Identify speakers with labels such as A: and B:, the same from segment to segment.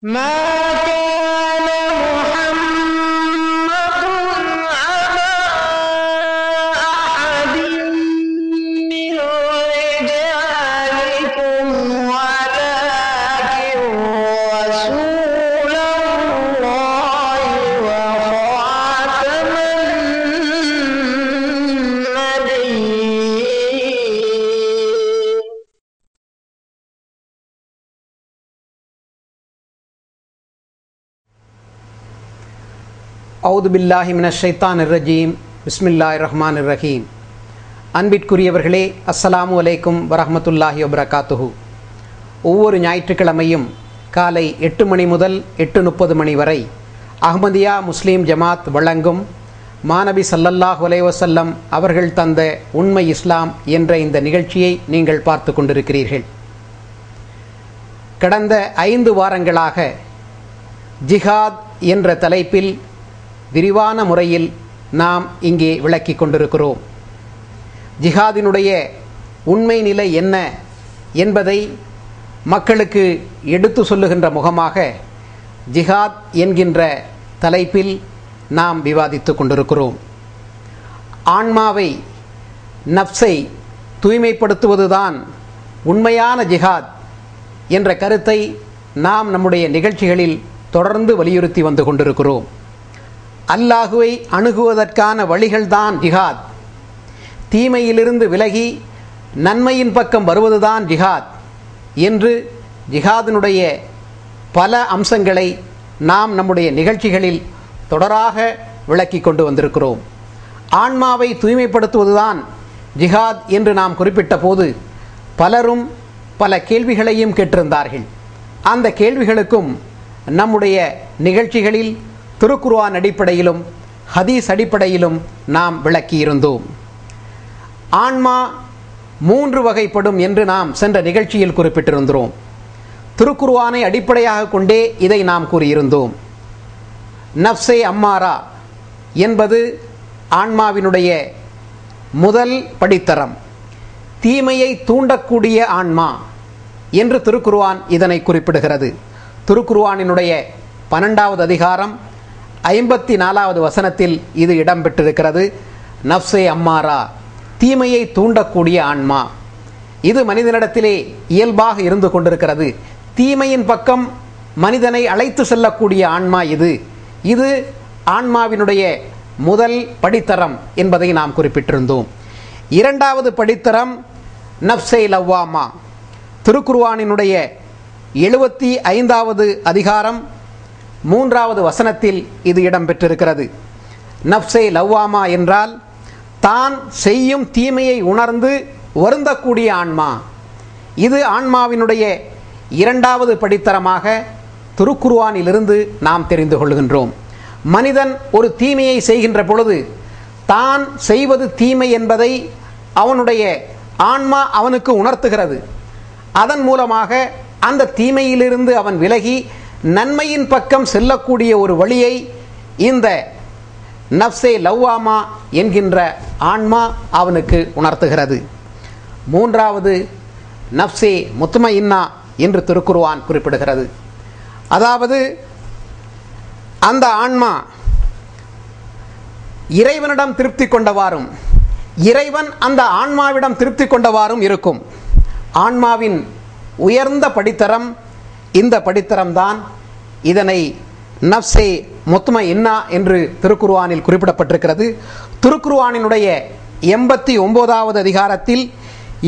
A: ما كان محمد أبا أحد من رجالكم ولكن رسول الله وخاتم النبيين.
B: அவுது பில்லாஹி மினஷ் ஷைத்தானிர் ரஜீம். பிஸ்மில்லாஹிர் ரஹ்மானிர் ரஹீம். அன்பிற்குரியவர்களே, அஸ்ஸலாமு அலைக்கும் வரஹ்மத்துல்லாஹி வபரகாத்துஹு. ஒவ்வொரு ஞாயிற்றுக்கிழமையும் காலை 8 மணி முதல் 8:30 மணி வரை அஹ்மதியா முஸ்லீம் ஜமாத் வழங்கும் மாநபி ஸல்லல்லாஹு அலைஹி வஸல்லம் அவர்கள் தந்த உண்மை இஸ்லாம் என்ற இந்த நிகழ்ச்சியை நீங்கள் பார்த்து கொண்டிருக்கிறீர்கள். கடந்த 5 வாரங்களாக ஜிஹாத் என்ற தலைப்பில் விரிவான முறையில் நாம் இங்கே விளக்கிக் கொண்டிருக்கிறோம். ஜிஹாதினுடைய உண்மை நிலை என்ன என்பதை மக்களுக்கு எடுத்து சொல்லுகின்ற முகமாக ஜிஹாத் என்கின்ற தலைப்பில் நாம் விவாதித்து கொண்டிருக்கிறோம். ஆன்மாவை, நஃப்ஸை தூய்மைப்படுத்துவதுதான் உண்மையான ஜிஹாத் என்ற கருத்தை நாம் நம்முடைய நிகழ்ச்சிகளில் தொடர்ந்து வலியுறுத்தி வந்து கொண்டிருக்கிறோம். அல்லாஹுவை அணுகுவதற்கான வழிகள்தான் ஜிஹாத். தீமையிலிருந்து விலகி நன்மையின் பக்கம் வருவதுதான் ஜிஹாத் என்று ஜிஹாதினுடைய பல அம்சங்களை நாம் நம்முடைய நிகழ்ச்சிகளில் தொடராக விளக்கி கொண்டு வந்திருக்கிறோம். ஆன்மாவை தூய்மைப்படுத்துவதுதான் ஜிஹாத் என்று நாம் குறிப்பிட்ட போது பலரும் பல கேள்விகளையும் கேட்டிருந்தார்கள். அந்த கேள்விகளுக்கும் நம்முடைய நிகழ்ச்சிகளில் திருக்குர்ஆன் அடிப்படையிலும் ஹதீஸ் அடிப்படையிலும் நாம் விளக்கியிருந்தோம். ஆன்மா 3 வகைப்படும் என்று நாம் சென்ற நிகழ்ச்சியில் குறிப்பிட்டிருந்தோம். திருக்குர்ஆனை அடிப்படையாக கொண்டே இதை நாம் கூறியிருந்தோம். நஃப்ஸே அம்மாரா என்பது ஆன்மாவினுடைய முதல் படித்தரம், தீமையை தூண்டக்கூடிய ஆன்மா என்று திருக்குர்ஆன் இதனை குறிப்பிடுகிறது. திருக்குர்ஆனினுடைய 12வது அதிகாரம் 54வது வசனத்தில் இது இடம்பெற்றிருக்கிறது. நஃப்ஸே அம்மாரா, தீமையை தூண்டக்கூடிய ஆன்மா. இது மனிதனிடத்திலே இயல்பாக இருந்து கொண்டிருக்கிறது. தீமையின் பக்கம் மனிதனை அழைத்து செல்லக்கூடிய ஆன்மா இது ஆன்மாவினுடைய முதல் படித்தரம் என்பதை நாம் குறிப்பிட்டிருந்தோம். 2வது படித்தரம் நஃப்ஸே லவ்வாமா. திருக்குர்ஆனினுடைய 75வது அதிகாரம் 3வது வசனத்தில் இது இடம்பெற்றிருக்கிறது. நஃப்ஸே லவ்வாமா என்றால் தான் செய்யும் தீமையை உணர்ந்து வருந்தக்கூடிய ஆன்மா. இது ஆன்மாவினுடைய 2வது படித்தரமாக திருக்குர்ஆனிலிருந்து நாம் தெரிந்து கொள்கின்றோம். மனிதன் ஒரு தீமையை செய்கின்ற பொழுது தான் செய்வது தீமை என்பதை அவனுடைய ஆன்மா அவனுக்கு உணர்த்துகிறது. அதன் மூலமாக அந்த தீமையிலிருந்து அவன் விலகி நன்மையின் பக்கம் செல்லக்கூடிய ஒரு வழியை இந்த நஃப்ஸே லவ்வாமா என்கின்ற ஆன்மா அவனுக்கு உணர்த்துகிறது. 3வது நஃப்ஸே முத்மஇன்னா என்று திருக்குர்ஆன் குறிப்பிடுகிறது. அதாவது அந்த ஆன்மா இறைவனிடம் திருப்தி கொண்டவாறும் இறைவன் அந்த ஆன்மாவிடம் திருப்தி கொண்டவாறும் இருக்கும். ஆன்மாவின் உயர்ந்த படித்தரம் இந்த படித்தரம்தான். இதனை நஃப்ஸே முத்மஇன்னா என்று திருக்குர்ஆனில் குறிப்பிடப்பட்டிருக்கிறது. திருக்குர்ஆனினுடைய 89வது அதிகாரத்தில்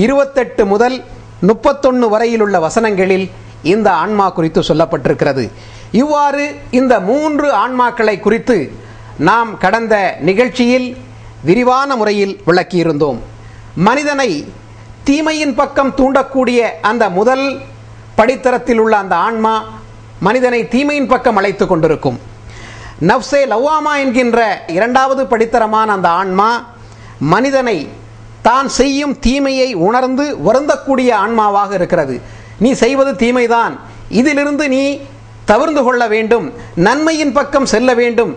B: 28 முதல் 31 வரையிலுள்ள வசனங்களில் இந்த ஆன்மா குறித்து சொல்லப்பட்டிருக்கிறது. இவ்வாறு இந்த 3 ஆன்மாக்களை குறித்து நாம் கடந்த நிகழ்ச்சியில் விரிவான முறையில் விளக்கியிருந்தோம். மனிதனை தீமையின் பக்கம் தூண்டக்கூடிய அந்த முதல் படித்தரத்தில் உள்ள அந்த ஆன்மா மனிதனை தீமையின் பக்கம் அழைத்து கொண்டிருக்கும். நஃப்ஸே லவ்வாமா என்கின்ற 2வது படித்தரமான அந்த ஆன்மா மனிதனை தான் செய்யும் தீமையை உணர்ந்து வருந்தக்கூடிய ஆன்மாவாக இருக்கிறது. நீ செய்வது தீமைதான், இதிலிருந்து நீ தவிர்ந்து கொள்ள வேண்டும், நன்மையின் பக்கம் செல்ல வேண்டும்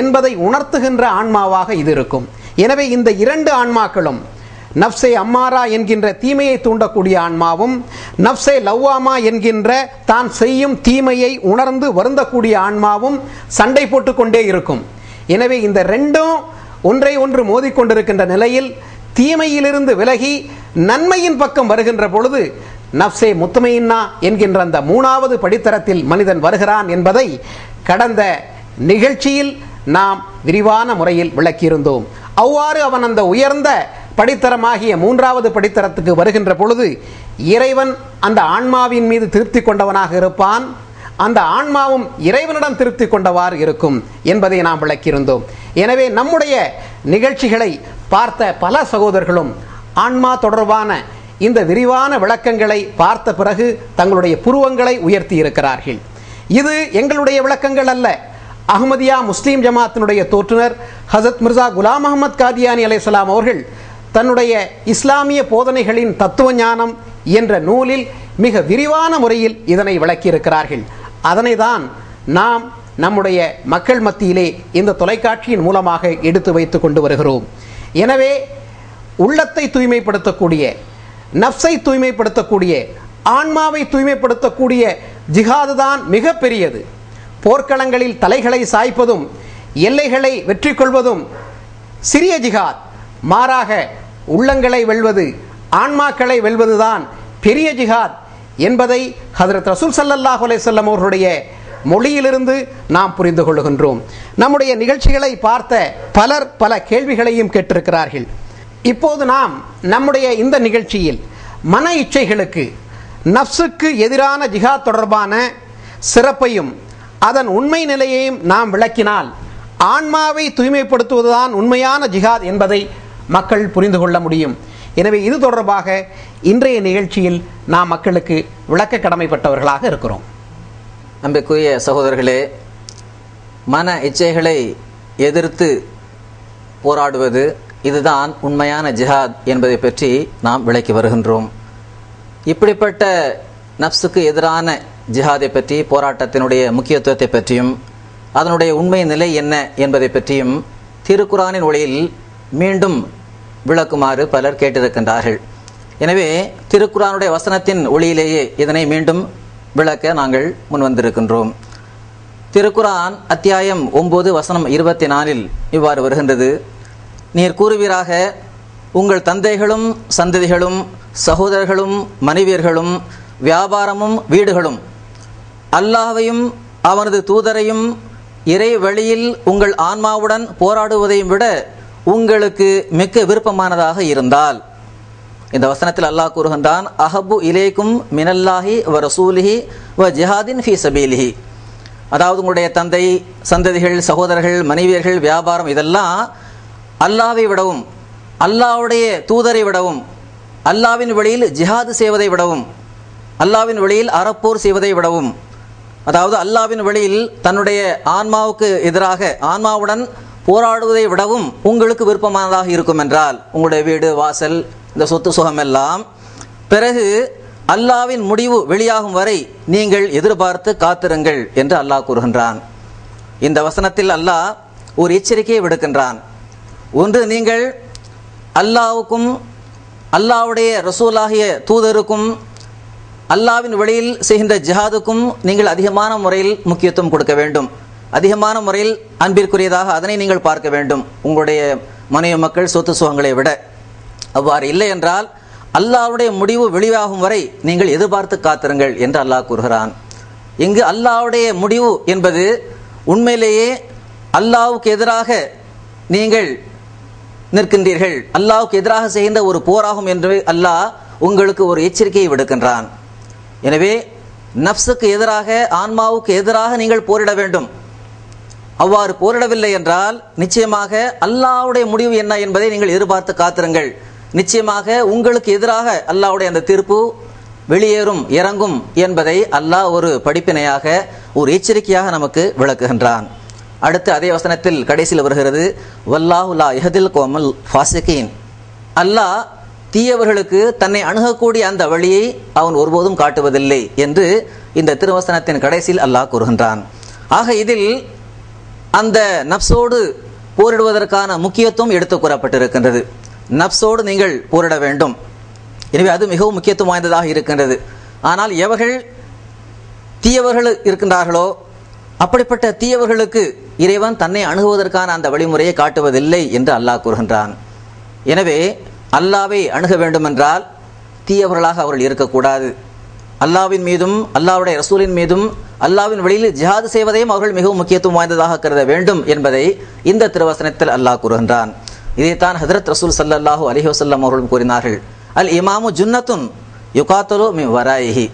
B: என்பதை உணர்த்துகின்ற ஆன்மாவாக இது இருக்கும். எனவே இந்த 2 ஆன்மாக்களும் நஃப்ஸே அம்மாரா என்கின்ற தீமையை தூண்டக்கூடிய ஆன்மாவும், நஃப்ஸே லவ்வாமா என்கின்ற தான் செய்யும் தீமையை உணர்ந்து வருந்தக்கூடிய ஆன்மாவும் சண்டை போட்டு கொண்டே இருக்கும். எனவே இந்த ரெண்டும் ஒன்றை ஒன்று மோதிக்கொண்டிருக்கின்ற நிலையில் தீமையிலிருந்து விலகி நன்மையின் பக்கம் வருகின்ற பொழுது நஃப்ஸே முத்மயின்னா என்கின்ற அந்த 3வது படித்தரத்தில் மனிதன் வருகிறான் என்பதை கடந்த நிகழ்ச்சியில் நாம் விரிவான முறையில் விளக்கியிருந்தோம். அவ்வாறு அவன் அந்த உயர்ந்த படித்தரமாகிய 3வது படித்தரத்துக்கு வருகின்ற பொழுது இறைவன் அந்த ஆன்மாவின் மீது திருப்தி கொண்டவனாக இருப்பான், அந்த ஆன்மாவும் இறைவனிடம் திருப்தி கொண்டவாறு இருக்கும் என்பதை நாம் விளக்கியிருந்தோம். எனவே நம்முடைய நிகழ்ச்சிகளை பார்த்த பல சகோதரர்களும் ஆன்மா தொடர்பான இந்த விரிவான விளக்கங்களை பார்த்த பிறகு தங்களுடைய புருவங்களை உயர்த்தி இருக்கிறார்கள். இது எங்களுடைய விளக்கங்கள் அல்ல. அஹ்மதியா முஸ்லீம் ஜமாத்தினுடைய தோற்றுனர் ஹசரத் மிர்சா குலாம் அஹமத் காதியானி அலைஹிஸ்ஸலாம் அவர்கள் தன்னுடைய இஸ்லாமிய போதனைகளின் தத்துவ ஞானம் என்ற நூலில் மிக விரிவான முறையில் இதனை விளக்கியிருக்கிறார்கள். அதனை தான் நாம் நம்முடைய மக்கள் மத்தியிலே இந்த தொலைக்காட்சியின் மூலமாக எடுத்து வைத்து கொண்டு வருகிறோம். எனவே உள்ளத்தை தூய்மைப்படுத்தக்கூடிய, நஃப்ஸை தூய்மைப்படுத்தக்கூடிய, ஆன்மாவை தூய்மைப்படுத்தக்கூடிய ஜிஹாது தான் மிக பெரியது. போர்க்களங்களில் தலைகளை சாய்ப்பதும் எல்லைகளை வெற்றி கொள்வதும் சிறிய ஜிஹாத். மாறாக உள்ளங்களை வெல்வது, ஆன்மாக்களை வெல்வதுதான் பெரிய ஜிஹாத் என்பதை ஹஜ்ரத் ரசூல் ஸல்லல்லாஹு அலைஹி வஸல்லம் அவர்களுடைய மொழியிலிருந்து நாம் புரிந்து கொள்கின்றோம். நம்முடைய நிகழ்ச்சிகளை பார்த்த பலர் பல கேள்விகளையும் கேட்டிருக்கிறார்கள். இப்போது நாம் நம்முடைய இந்த நிகழ்ச்சியில் மன இச்சைகளுக்கு, நஃப்ஸுக்கு எதிரான ஜிஹாத் தொடர்பான சிறப்பையும் அதன் உண்மை நிலையையும் நாம் விளக்கினால் ஆன்மாவை தூய்மைப்படுத்துவதுதான் உண்மையான ஜிஹாத் என்பதை மக்கள் புரிந்து கொள்ள முடியும். எனவே இது தொடர்பாக இன்றைய நிகழ்ச்சியில் நாம் மக்களுக்கு விளக்க கடமைப்பட்டவர்களாக இருக்கிறோம்.
C: அன்புக்குரிய சகோதரர்களே, மன இச்சைகளை எதிர்த்து போராடுவது இதுதான் உண்மையான ஜிஹாத் என்பதை பற்றி நாம் விளக்கி வருகின்றோம். இப்படிப்பட்ட நஃப்ஸுக்கு எதிரான ஜிஹாதை பற்றி, போராட்டத்தினுடைய முக்கியத்துவத்தை பற்றியும் அதனுடைய உண்மை நிலை என்ன என்பதை பற்றியும் திருக்குரானின் ஒளியில் மீண்டும் விளக்குமாறு பலர் கேட்டிருக்கின்றார்கள். எனவே திருக்குரானுடைய வசனத்தின் ஒளியிலேயே இதனை மீண்டும் விளக்க நாங்கள் முன்வந்திருக்கின்றோம். திருக்குரான் அத்தியாயம் 9 வசனம் 24 இவ்வாறு வருகின்றது: நீர் கூறுவீராக, உங்கள் தந்தைகளும் சந்ததிகளும் சகோதரர்களும் மனைவியர்களும் வியாபாரமும் வீடுகளும் அல்லாஹ்வையும் அவனது தூதரையும் இறை வழியில் உங்கள் ஆன்மாவுடன் போராடுவதையும் விட உங்களுக்கு மிக்க விருப்பமானதாக இருந்தால். இந்த வசனத்தில் அல்லாஹ் கூறுகின்றான், அஹப்பு இலேக்கும் மினல்லாஹி வ ரசூலிஹி வ ஜிஹாதின் ஃபீ சபீலிஹி. அதாவது உங்களுடைய தந்தை, சந்ததிகள், சகோதரர்கள், மனைவியர்கள், வியாபாரம் இதெல்லாம் அல்லாஹ்வை விடவும், அல்லாஹ்வுடைய தூதரை விடவும், அல்லாஹ்வின் வழியில் ஜிஹாது செய்வதை விடவும், அல்லாஹ்வின் வழியில் அறப்போர் செய்வதை விடவும், அதாவது அல்லாஹ்வின் வழியில் தன்னுடைய ஆன்மாவுக்கு எதிராக ஆன்மாவுடன் போராடுவதை விடவும் உங்களுக்கு விருப்பமானதாக இருக்கும் என்றால், உங்களுடைய வீடு வாசல், இந்த சொத்து சுகமெல்லாம் பிறகு அல்லாஹ்வின் முடிவு வெளியாகும் வரை நீங்கள் எதிர்பார்த்து காத்திருங்கள் என்று அல்லாஹ் கூறுகின்றான். இந்த வசனத்தில் அல்லாஹ் ஒரு எச்சரிக்கையை விடுக்கின்றான். ஒன்று, நீங்கள் அல்லாஹ்வுக்கும் அல்லாஹ்வுடைய ரசூலாகிய தூதருக்கும் அல்லாஹ்வின் வழியில் செய்கின்ற ஜிஹாதுக்கும் நீங்கள் அதிகமான முறையில் முக்கியத்துவம் கொடுக்க வேண்டும். அதிகமான முறையில் அன்பிற்குரியதாக அதனை நீங்கள் பார்க்க வேண்டும், உங்களுடைய மனைவி மக்கள் சொத்து சுகங்களை விட. அவ்வாறு இல்லை என்றால் அல்லாஹ்வுடைய முடிவு வெளியாகும் வரை நீங்கள் எதிர்பார்த்து காத்திருங்கள் என்று அல்லாஹ் கூறுகிறான். இங்கு அல்லாஹ்வுடைய முடிவு என்பது உண்மையிலேயே அல்லாஹ்வுக்கு எதிராக நீங்கள் நிற்கின்றீர்கள், அல்லாஹ்வுக்கு எதிராக செய்கின்ற ஒரு போராகும் என்று அல்லாஹ் உங்களுக்கு ஒரு எச்சரிக்கையை விடுக்கின்றான். எனவே நஃப்ஸுக்கு எதிராக, ஆன்மாவுக்கு எதிராக நீங்கள் போரிட வேண்டும். அவ்வாறு போரிடவில்லை என்றால் நிச்சயமாக அல்லாஹ்வுடைய முடிவு என்ன என்பதை நீங்கள் எதிர்பார்த்து காத்திருங்கள். நிச்சயமாக உங்களுக்கு எதிராக அல்லாஹ்வுடைய அந்த தீர்ப்பு வெளியேறும், இறங்கும் என்பதை அல்லாஹ் ஒரு படிப்பினையாக, ஒரு எச்சரிக்கையாக நமக்கு விளக்குகின்றான். அடுத்து அதே வசனத்தில் கடைசியில் வருகிறது, வல்லாஹு லா யஹ்தில் கௌமல் ஃபாசிகீன். அல்லாஹ் தீயவர்களுக்கு தன்னை அணுகக்கூடிய அந்த வழியை அவன் ஒருபோதும் காட்டுவதில்லை என்று இந்த திருவசனத்தின் கடைசியில் அல்லாஹ் கூறுகின்றான். ஆக இதில் அந்த நஃப்ஸோடு போரிடுவதற்கான முக்கியத்துவம் எடுத்து கூறப்பட்டிருக்கின்றது. நப்சோடு நீங்கள் போரிட வேண்டும். எனவே அது மிகவும் முக்கியத்துவம் வாய்ந்ததாக இருக்கின்றது. ஆனால் எவர்கள் தீயவர்கள் இருக்கின்றார்களோ அப்படிப்பட்ட தீயவர்களுக்கு இறைவன் தன்னை அணுகுவதற்கான அந்த வழிமுறையை காட்டுவதில்லை என்று அல்லாஹ் கூறுகின்றான். எனவே அல்லாவை அணுக வேண்டுமென்றால் தீயவர்களாக அவர்கள் இருக்கக்கூடாது. அல்லாவின் மீதும் அல்லாஹ்வுடைய ரசூலின் மீதும் அல்லாவின் வழியில் ஜிஹாது செய்வதையும் அவர்கள் மிகவும் முக்கியத்துவம் வாய்ந்ததாக கருத வேண்டும் என்பதை இந்த திருவசனத்தில் அல்லாஹ் கூறுகின்றான். இதைத்தான் ஹஜ்ரத் ரசூல் ஸல்லல்லாஹு அலைஹி வஸல்லம் அவர்கள் கூறினார்கள். அல் இமாமு ஜுன்னத்துன் யுகாத்தலு மின் வராயிஹி.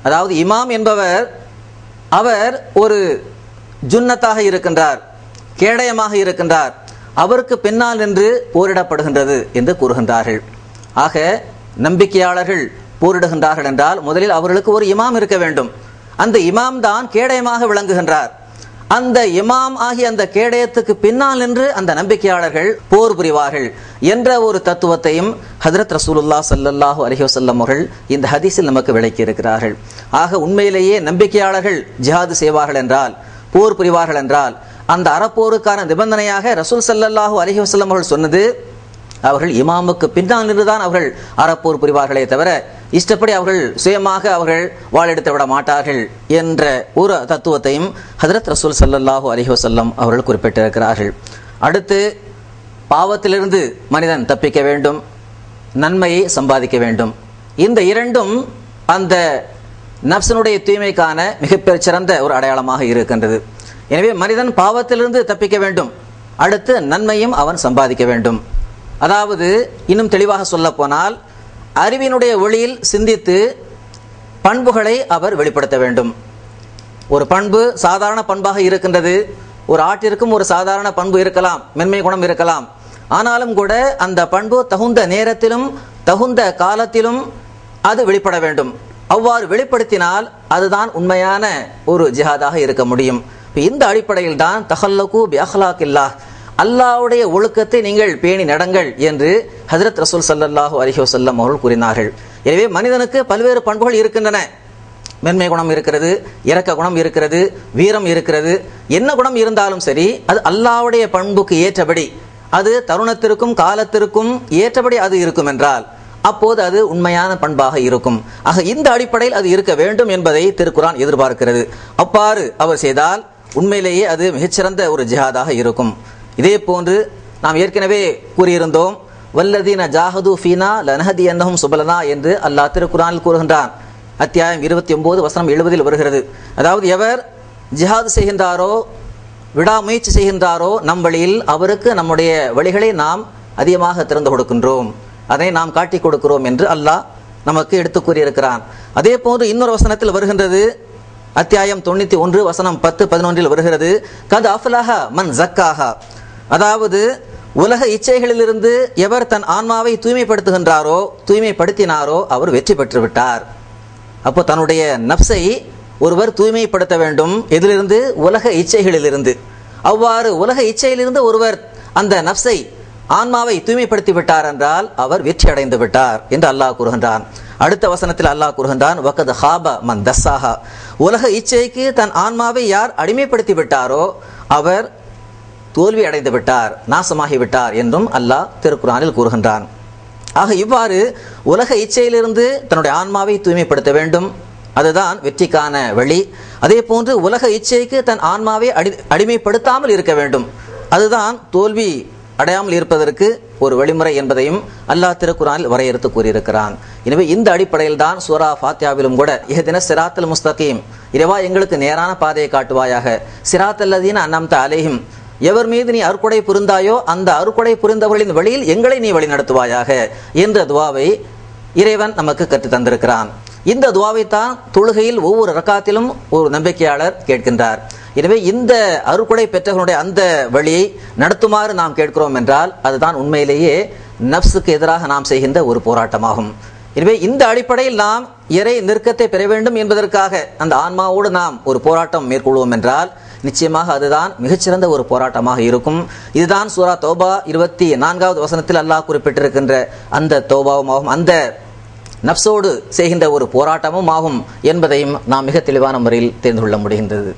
C: அதாவது இமாம் என்பவர் அவர் ஒரு ஜுன்னத்தாக இருக்கின்றார், கேடயமாக இருக்கின்றார், அவருக்கு பின்னால் நின்று போரிடப்படுகின்றது என்று கூறுகின்றார்கள். ஆக நம்பிக்கையாளர்கள் போரிடுகின்றார்கள் என்றால் முதலில் அவர்களுக்கு ஒரு இமாம் இருக்க வேண்டும். அந்த இமாம் தான் கேடயமாக விளங்குகின்றார். அந்த இமாம் ஆகிய அந்த கேடயத்துக்கு பின்னால் நின்று அந்த நம்பிக்கையாளர்கள் போர் புரிவார்கள் என்ற ஒரு தத்துவத்தையும் ஹஜ்ரத் ரசூலுல்லாஹ் ஸல்லல்லாஹு அலைஹி வஸல்லம் அவர்கள் இந்த ஹதீஸில் நமக்கு விளக்கி இருக்கிறார்கள். ஆக உண்மையிலேயே நம்பிக்கையாளர்கள் ஜிஹாது செய்வார்கள் என்றால், போர் புரிவார்கள் என்றால், அந்த அறப்போருக்கான நிபந்தனையாக ரசூல் ஸல்லல்லாஹு அலைஹி வஸல்லம் அவர்கள் சொன்னது அவர்கள் இமாமுக்கு பின்னால் நின்றுதான் அவர்கள் அறப்போர் புரிவார்களே தவிர இஷ்டப்படி அவர்கள் சுயமாக அவர்கள் வாளெடுத்து விட மாட்டார்கள் என்ற ஒரு தத்துவத்தையும் ஹஜ்ரத் ரசூல் ஸல்லல்லாஹு அலைஹி வஸல்லம் அவர்கள் குறிப்பிட்டிருக்கிறார்கள். அடுத்து பாவத்திலிருந்து மனிதன் தப்பிக்க வேண்டும், நன்மையை சம்பாதிக்க வேண்டும். இந்த இரண்டும் அந்த நப்சினுடைய தூய்மைக்கான மிகப்பெரிய சிறந்த ஒரு அடையாளமாக இருக்கின்றது. எனவே மனிதன் பாவத்திலிருந்து தப்பிக்க வேண்டும், அடுத்து நன்மையும் அவன் சம்பாதிக்க வேண்டும். அதாவது இன்னும் தெளிவாக சொல்ல போனால் அறிவினுடைய ஒளியில் சிந்தித்து பண்புகளை அவர் வெளிப்படுத்த வேண்டும். ஒரு பண்பு சாதாரண பண்பாக இருக்கின்றது. ஒரு ஆட்டிற்கும் ஒரு சாதாரண பண்பு இருக்கலாம், மென்மை குணம் இருக்கலாம். ஆனாலும் கூட அந்த பண்பு தகுந்த நேரத்திலும் தகுந்த காலத்திலும் அது வெளிப்பட வேண்டும். அவ்வாறு வெளிப்படுத்தினால் அதுதான் உண்மையான ஒரு ஜிஹாதாக இருக்க முடியும். இந்த அடிப்படையில் தான் தஹல்லகு பி அஹ்லாகில்லாஹ், அல்லாஹ்வுடைய ஒழுக்கத்தை நீங்கள் பேணி நடங்கள் என்று ஹஜ்ரத் ரசூல் ஸல்லல்லாஹு அலைஹி வஸல்லம் அவர்கள் கூறினார்கள். எனவே மனிதனுக்கு பல்வேறு பண்புகள் இருக்கின்றன. மென்மை குணம் இருக்கிறது, இரக்க குணம் இருக்கிறது, வீரம் இருக்கிறது. என்ன குணம் இருந்தாலும் சரி அது அல்லாஹ்வுடைய பண்புக்கு ஏற்றபடி, அது தருணத்திற்கும் காலத்திற்கும் ஏற்றபடி அது இருக்கும் என்றால் அப்போது அது உண்மையான பண்பாக இருக்கும். ஆக இந்த அடிப்படையில் அது இருக்க வேண்டும் என்பதை திருக்குர்ஆன் எதிர்பார்க்கிறது. அவ்வாறு அவர் செய்தால் உண்மையிலேயே அது மிகச்சிறந்த ஒரு ஜிஹாதாக இருக்கும். இதே போன்று நாம் ஏற்கனவே கூறியிருந்தோம், வல்லதீன ஜாஹது ஃபீனா லனஹதியன்னஹும் சுபலனா என்று அல்லாஹ் திருக்குர்ஆனில் கூறுகின்றான். அத்தியாயம் 29 வசனம் 70 வருகிறது. அதாவது எவர் ஜிஹாது செய்கின்றாரோ, விடாமுயற்சி செய்கின்றாரோ நம் வழியில், அவருக்கு நம்முடைய வழிகளை நாம் அதிகமாக திறந்து கொடுக்கின்றோம், அதை நாம் காட்டி கொடுக்கிறோம் என்று அல்லாஹ் நமக்கு எடுத்து கூறியிருக்கிறான். அதே போன்று இன்னொரு வசனத்தில் வருகின்றது, அத்தியாயம் 91 வசனம் 10-11 வருகிறது, கத் அஃப்லஹ மன் ஸக்காஹா. அதாவது உலக இச்சைகளிலிருந்து எவர் தன் ஆன்மாவை தூய்மைப்படுத்துகின்றாரோ, தூய்மைப்படுத்தினாரோ அவர் வெற்றி பெற்று விட்டார். அப்போ தன்னுடைய நப்சை ஒருவர் தூய்மைப்படுத்த வேண்டும். எதிலிருந்து? உலக இச்சைகளிலிருந்து. அவ்வாறு உலக இச்சையிலிருந்து ஒருவர் அந்த நப்சை, ஆன்மாவை தூய்மைப்படுத்தி விட்டார் என்றால் அவர் வெற்றி அடைந்து விட்டார் என்று அல்லாஹ் கூறுகின்றான். அடுத்த வசனத்தில் அல்லாஹ் கூறுகின்றான், வகத் ஹாப மன் தஸ்ஸாஹா. உலக இச்சைக்கு தன் ஆன்மாவை யார் அடிமைப்படுத்தி விட்டாரோ அவர் தோல்வி அடைந்து விட்டார், நாசமாகி விட்டார் என்றும் அல்லாஹ் திருக்குர்ஆனில் கூறுகின்றான். ஆக இவ்வாறு உலக இச்சையிலிருந்து தன்னுடைய ஆன்மாவை தூய்மைப்படுத்த வேண்டும், அதுதான் வெற்றிக்கான வழி. அதே போன்று உலக இச்சைக்கு தன் ஆன்மாவை அடிமைப்படுத்தாமல் இருக்க வேண்டும், அதுதான் தோல்வி அடையாமல் இருப்பதற்கு ஒரு வழிமுறை என்பதையும் அல்லாஹ் திருக்குர்ஆனில் வரையறுத்து கூறியிருக்கிறான். எனவே இந்த அடிப்படையில் தான் சூரா ஃபாத்தியாவிலும் கூட இஹ்தின ஸிராத்தல் முஸ்தகீம், இறைவா எங்களுக்கு நேரான பாதையை காட்டுவாயாக, ஸிராத்தல் லதீன அன்அம்த அலைஹிம், எவர் மீது நீ அருட்கொடை புரிந்தாயோ அந்த அருட்கொடை புரிந்தவர்களின் வழியில் எங்களை நீ வழி நடத்துவாயாக என்ற துவாவை இறைவன் நமக்கு கற்றுத் தந்திருக்கிறான். இந்த துவாவை தான் தொழுகையில் ஒவ்வொரு ரக்காத்திலும் ஒரு நம்பிக்கையாளர் கேட்கின்றார். எனவே இந்த அருட்கொடை பெற்றவர்களுடைய அந்த வழியை நடத்துமாறு நாம் கேட்கிறோம் என்றால் அதுதான் உண்மையிலேயே நப்சுக்கு எதிராக நாம் செய்கின்ற ஒரு போராட்டமாகும். எனவே இந்த அடிப்படையில் நாம் இறை நெருக்கத்தை பெற வேண்டும் என்பதற்காக அந்த ஆன்மாவோடு நாம் ஒரு போராட்டம் மேற்கொள்வோம் என்றால் நிச்சயமாக அதுதான் மிகச்சிறந்த ஒரு போராட்டமாக இருக்கும். இதுதான் சூரா தௌபா 24வது வசனத்தில் அல்லாஹ் குறிப்பிட்டிருக்கின்ற அந்த தௌபாவும் அந்த நப்சோடு செய்கின்ற ஒரு போராட்டமும் ஆகும் என்பதையும் நாம் மிக தெளிவான முறையில் தெரிந்து கொள்ள முடிகின்றது.